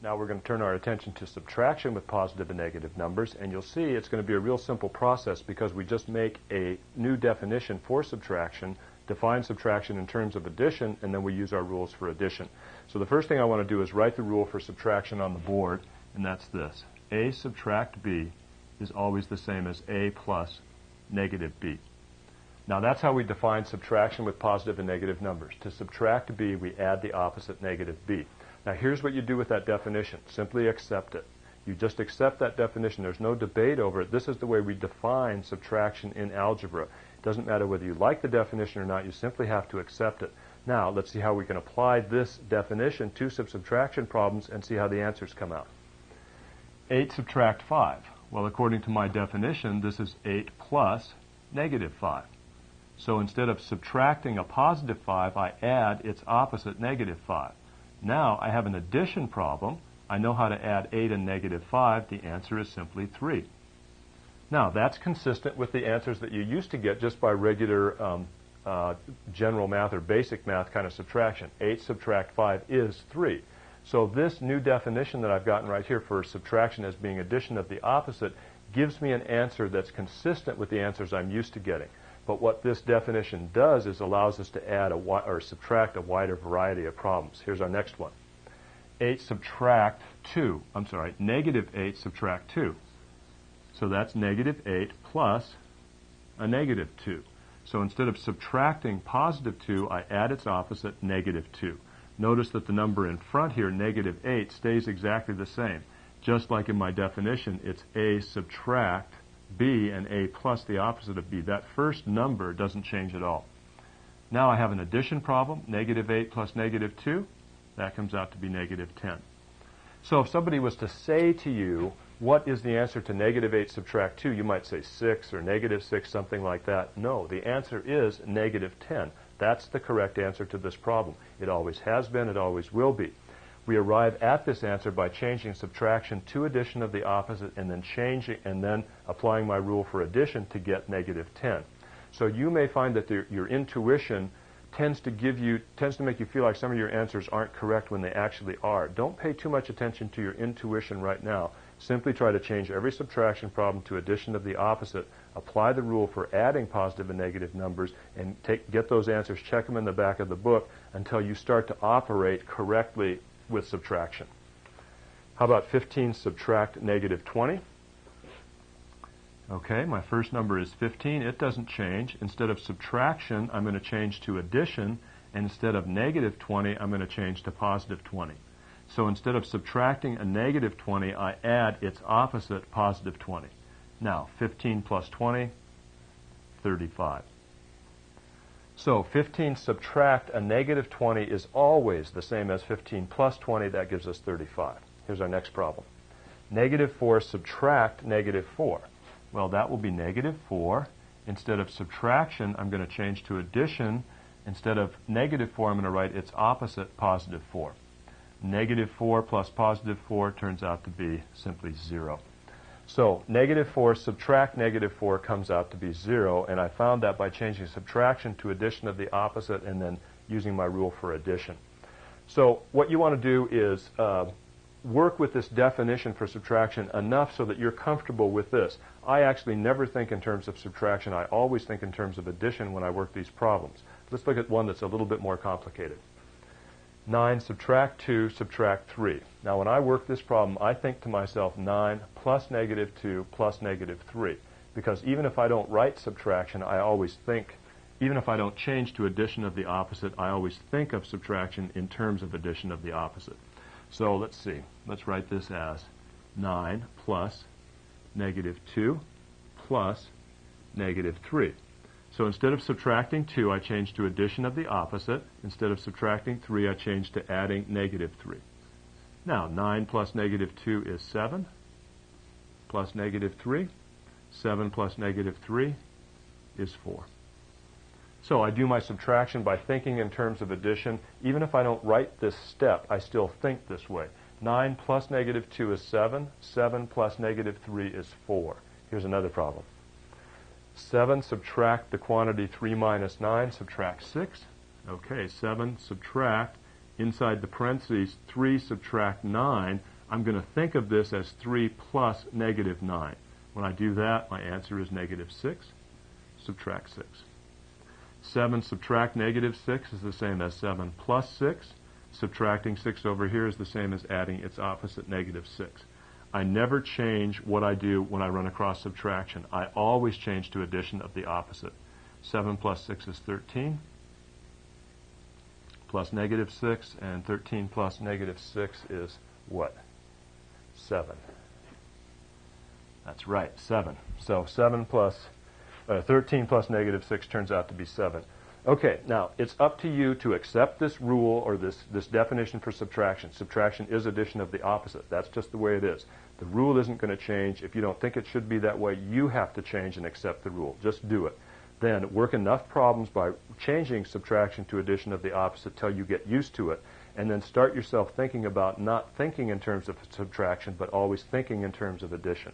Now we're going to turn our attention to subtraction with positive and negative numbers, and you'll see it's going to be a real simple process because we just make a new definition for subtraction, define subtraction in terms of addition, and then we use our rules for addition. So the first thing I want to do is write the rule for subtraction on the board, and that's this. A subtract B is always the same as A plus negative B. Now that's how we define subtraction with positive and negative numbers. To subtract B, we add the opposite negative B. Now here's what you do with that definition. Simply accept it. You just accept that definition. There's no debate over it. This is the way we define subtraction in algebra. It doesn't matter whether you like the definition or not. You simply have to accept it. Now let's see how we can apply this definition to some subtraction problems and see how the answers come out. 8 subtract 5. Well, according to my definition, this is 8 plus negative 5. So instead of subtracting a positive 5, I add its opposite, negative 5. Now I have an addition problem. I know how to add 8 and negative 5. The answer is simply 3. Now that's consistent with the answers that you used to get just by regular general math or basic math kind of subtraction. 8 subtract 5 is 3. So this new definition that I've gotten right here for subtraction as being addition of the opposite gives me an answer that's consistent with the answers I'm used to getting. But what this definition does is allows us to add or subtract a wider variety of problems. Here's our next one. 8 subtract 2. Negative 8 subtract 2. So that's negative 8 plus a negative 2. So instead of subtracting positive 2, I add its opposite, negative 2. Notice that the number in front here, negative 8, stays exactly the same. Just like in my definition, it's A subtract B and A plus the opposite of B. That first number doesn't change at all. Now I have an addition problem, negative 8 plus negative 2. That comes out to be negative 10. So if somebody was to say to you, what is the answer to negative 8 subtract 2? You might say 6 or negative 6, something like that. No, the answer is negative 10. That's the correct answer to this problem. It always has been, it always will be. We arrive at this answer by changing subtraction to addition of the opposite and then applying my rule for addition to get negative 10. So you may find that your intuition tends to make you feel like some of your answers aren't correct when they actually are. Don't pay too much attention to your intuition right now. Simply try to change every subtraction problem to addition of the opposite, apply the rule for adding positive and negative numbers, and get those answers, check them in the back of the book until you start to operate correctly with subtraction. How about 15 subtract negative 20? Okay, my first number is 15. It doesn't change. Instead of subtraction, I'm going to change to addition, and instead of negative 20, I'm going to change to positive 20. So instead of subtracting a negative 20, I add its opposite, positive 20. Now, 15 plus 20, 35. So 15 subtract a negative 20 is always the same as 15 plus 20. That gives us 35. Here's our next problem. Negative 4 subtract negative 4. Well, that will be negative 4. Instead of subtraction, I'm going to change to addition. Instead of negative 4, I'm going to write its opposite, positive 4. Negative 4 plus positive 4 turns out to be simply 0. So negative 4 subtract negative 4 comes out to be 0, and I found that by changing subtraction to addition of the opposite and then using my rule for addition. So what you want to do is work with this definition for subtraction enough so that you're comfortable with this. I actually never think in terms of subtraction. I always think in terms of addition when I work these problems. Let's look at one that's a little bit more complicated. 9 subtract 2 subtract 3. Now when I work this problem, I think to myself 9 plus negative 2 plus negative 3. Because even if I don't write subtraction, I always think, even if I don't change to addition of the opposite, I always think of subtraction in terms of addition of the opposite. So let's see. Let's write this as 9 plus negative 2 plus negative 3. So instead of subtracting 2, I change to addition of the opposite. Instead of subtracting 3, I change to adding negative 3. Now, 9 plus negative 2 is 7 plus negative 3. 7 plus negative 3 is 4. So I do my subtraction by thinking in terms of addition. Even if I don't write this step, I still think this way. 9 plus negative 2 is 7. 7 plus negative 3 is 4. Here's another problem. 7 subtract the quantity 3 minus 9, subtract 6. Okay, 7 subtract inside the parentheses 3 subtract 9, I'm going to think of this as 3 plus negative 9. When I do that, my answer is negative 6. Subtract 6. 7 subtract negative 6 is the same as 7 plus 6. Subtracting 6 over here is the same as adding its opposite, negative 6. I never change what I do when I run across subtraction. I always change to addition of the opposite. 7 plus 6 is 13, plus negative 6, and 13 plus negative 6 is what? 7. That's right, 7. So 13 plus negative 6 turns out to be 7. Okay, now it's up to you to accept this rule or this definition for subtraction. Subtraction is addition of the opposite. That's just the way it is. The rule isn't going to change. If you don't think it should be that way, you have to change and accept the rule. Just do it. Then work enough problems by changing subtraction to addition of the opposite till you get used to it, and then start yourself thinking about not thinking in terms of subtraction, but always thinking in terms of addition.